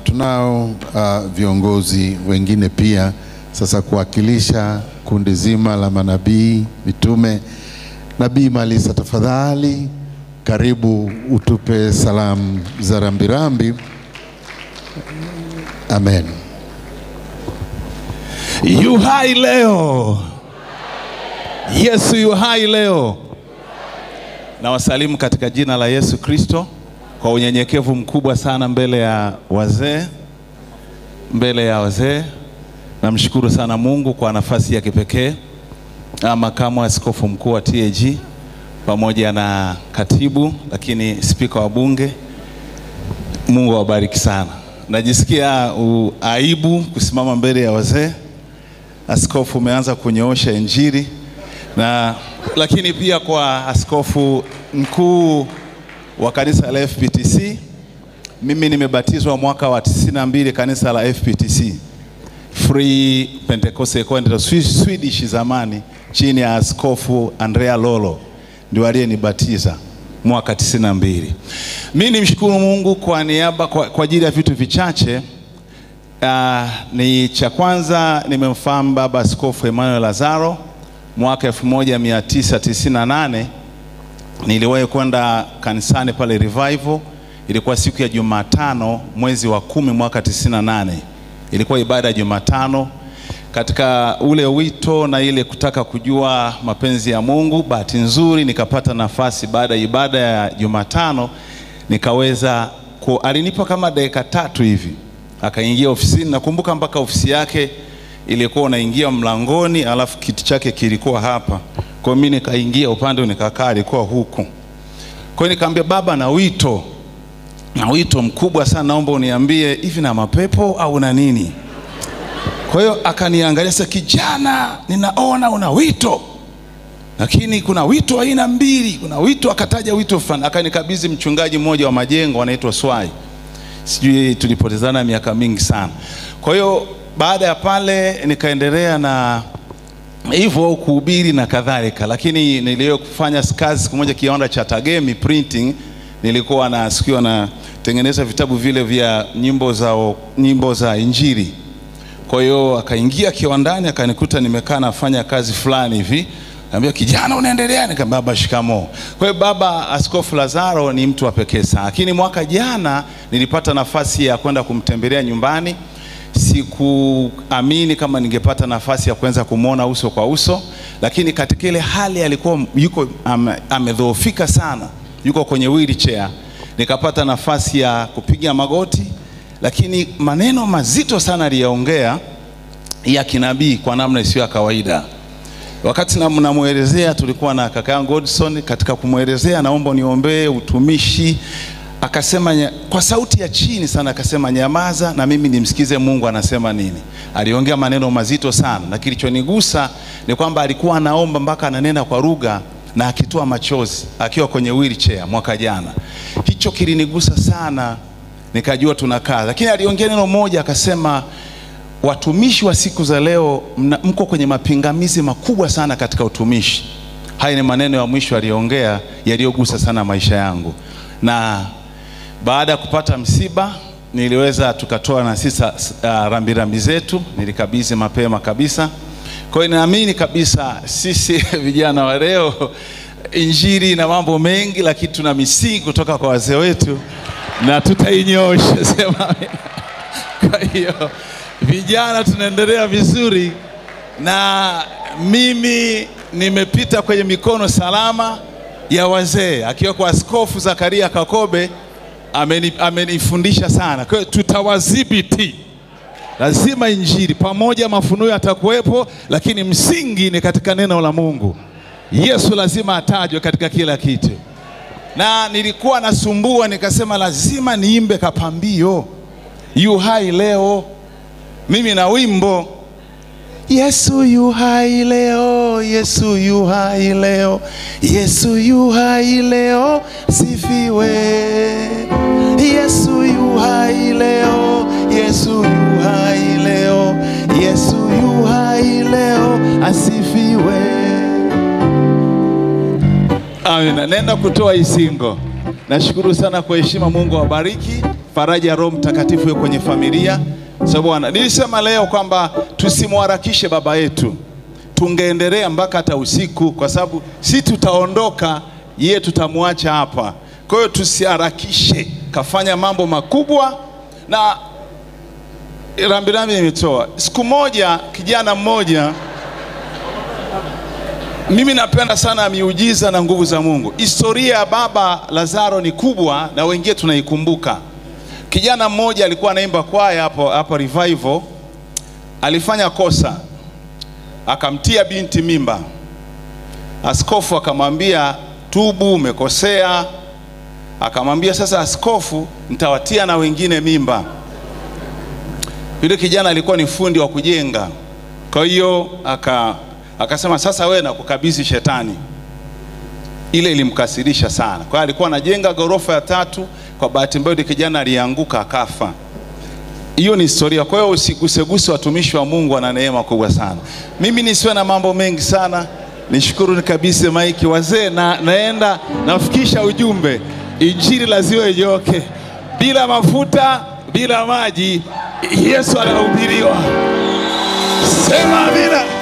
Tunao viongozi wengine pia sasa kuwakilisha kundi zima la manabii, mitume. Nabii Malisa, tafadhali karibu utupe salamu za rambirambi. Amen. Yu hai leo. Yesu yu hai leo. Na wasalimu katika jina la Yesu Kristo kwa unyenyekevu mkubwa sana mbele ya wazee. Namshukuru sana Mungu kwa nafasi ya kipekee makamu askofu mkuu wa TAG pamoja na katibu, lakini spika wa bunge. Mungu awabariki sana. Najisikia aibu kusimama mbele ya wazee. Askofu umeanza kunyoosha injili, lakini pia kwa askofu mkuu wa kanisa la FPTC. Mimi nimebatizwa mwaka wa 92 kanisa la FPTC, Free Pentecostal Conference Swedish zamani, chini ya askofu Andrea Lolo ndio aliyenibatiza mwaka 92. Mimi nimshukuru Mungu kwa niaba kwa ajili ya vitu vichache. Ni cha kwanza nimemfahamu baba askofu Emmanuel Lazaro mwaka 1998. Niliwahi kwenda kanisani pale Revival. Ilikuwa siku ya Jumatano mwezi wa 10 mwaka 98. Ilikuwa ibada ya Jumatano. Katika ule wito na ile kutaka kujua mapenzi ya Mungu, bahati nzuri nikapata nafasi baada ya ibada ya Jumatano, nikaweza alinipa kama dakika 3 hivi. Akaingia ofisini, nakumbuka mpaka ofisi yake ilikuwa unaingia mlangoni, alafu kiti chake kilikuwa hapa. Kwa mimi nikaingia upande nikakaa, alikuwa huku. Kwa hiyo nikamwambia, baba na wito mkubwa sana, naomba uniambie hivi na mapepo au na nini? Kwa hiyo akaniangalia, sasa kijana, ninaona una wito, lakini kuna wito aina mbili. Kuna wito, akataja wito fulani, akanikabidhi mchungaji mmoja wa Majengo anaitwa Swai. Sijui tulipotezana miaka mingi sana. Kwa hiyo baada ya pale nikaendelea na hivyo kuhubiri na kadhalika, lakini nilio kufanya kazi siku moja kiwanda cha Tagemi Printing. Nilikuwa na tengeneza vitabu vile vya nyimbo za injili. Kwa hiyo akaingia kiwandani, akanikuta nimekaa nafanya kazi fulani hivi. Anambia, kijana unaendelea? Nikamwambia, baba shikamo. Kwa hiyo baba askofu Lazaro ni mtu wa pekee sana. Lakini mwaka jana nilipata nafasi ya kwenda kumtembelea nyumbani. Sikuamini kama ningepata nafasi ya kuanza kumuona uso kwa uso, lakini katika ile hali alikuwa yuko amedhoofika sana, yuko kwenye wheelchair. Nikapata nafasi ya kupiga magoti, lakini maneno mazito sana aliyaongea ya kinabii kwa namna isiyo ya kawaida. Wakati namuelezea, tulikuwa na kaka yangu Godson, katika kumuelezea, naomba niombee utumishi, akasema kwa sauti ya chini sana, akasema, nyamaza na mimi nimsikize Mungu anasema nini. Aliongea maneno mazito sana, na kilichonigusa ni kwamba alikuwa anaomba mpaka ananena kwa lugha na akitoa machozi akiwa kwenye wheelchair mwaka jana. Hicho kilinigusa sana, nikajua tunakaa. Lakini aliongea neno moja, akasema, watumishi wa siku za leo mko kwenye mapingamizi makubwa sana katika utumishi. Haya ni maneno ya mwisho aliongea yaliyogusa sana maisha yangu. Na baada ya kupata msiba, niliweza tukatoa na sisi rambirambi zetu, nilikabidhi mapema kabisa. Kwa hiyo naamini kabisa sisi vijana wa leo, injili na mambo mengi, lakini tuna misingi kutoka kwa wazee wetu na tutainyosha. Sema. Kwa hiyo vijana tunaendelea vizuri, na mimi nimepita kwenye mikono salama ya wazee, akiwa kwa askofu Zakaria Kakobe amenifundisha sana. Kwa hiyo tutawadhibiti. Lazima injili pamoja, mafunuo yatakuwepo, lakini msingi ni katika neno la Mungu. Yesu lazima atajwe katika kila kitu. Na nilikuwa nasumbua, nikasema lazima niimbe kapambio, yu hai leo. Mimi na wimbo, Yesu yu hai leo, Yesu yu hai leo, Yesu yu hai leo, sifiwe. Yesu yu hai leo, Yesu yu hai leo, Yesu yu hai leo, asifiwe. Amina. Nenda kutoa isingo. Nashukuru sana kwa heshima. Mungu awabariki. faraja ya Roho Mtakatifu iwe kwenye familia. Sababu Bwana, nilisema leo kwamba tusimharakishe baba yetu, tungeendelea mpaka hata usiku, kwa sababu si tutaondoka, yeye tutamwacha hapa. Kwa hiyo tusiharakishe, kafanya mambo makubwa. Na rambirambi nimetoa. Siku moja kijana mmoja, mimi napenda sana miujiza na nguvu za Mungu. Historia ya baba Lazaro ni kubwa na wengine tunaikumbuka. Kijana mmoja alikuwa anaimba kwaya hapo Revival, alifanya kosa, akamtia binti mimba. Askofu akamwambia, tubu, umekosea. Akamwambia, sasa askofu, nitawatia na wengine mimba. Yule kijana alikuwa ni fundi wa kujenga. Kwa hiyo akasema, sasa wewe nakukabidhi shetani. Ile ilimkasirisha sana. Kwa hiyo alikuwa anajenga ghorofa ya 3, kwa bahati mbaya kijana alianguka akafa. Hiyo ni historia. Kwa hiyo usiguseguse watumishi wa Mungu, wana neema kubwa sana. Mimi nisiwe na mambo mengi sana. Nishukuru nikabidhi maiki wazee, na naenda nafikisha ujumbe. Injili lazima ijoke. Bila mafuta, bila maji, Yesu anahubiriwa. Sema amina.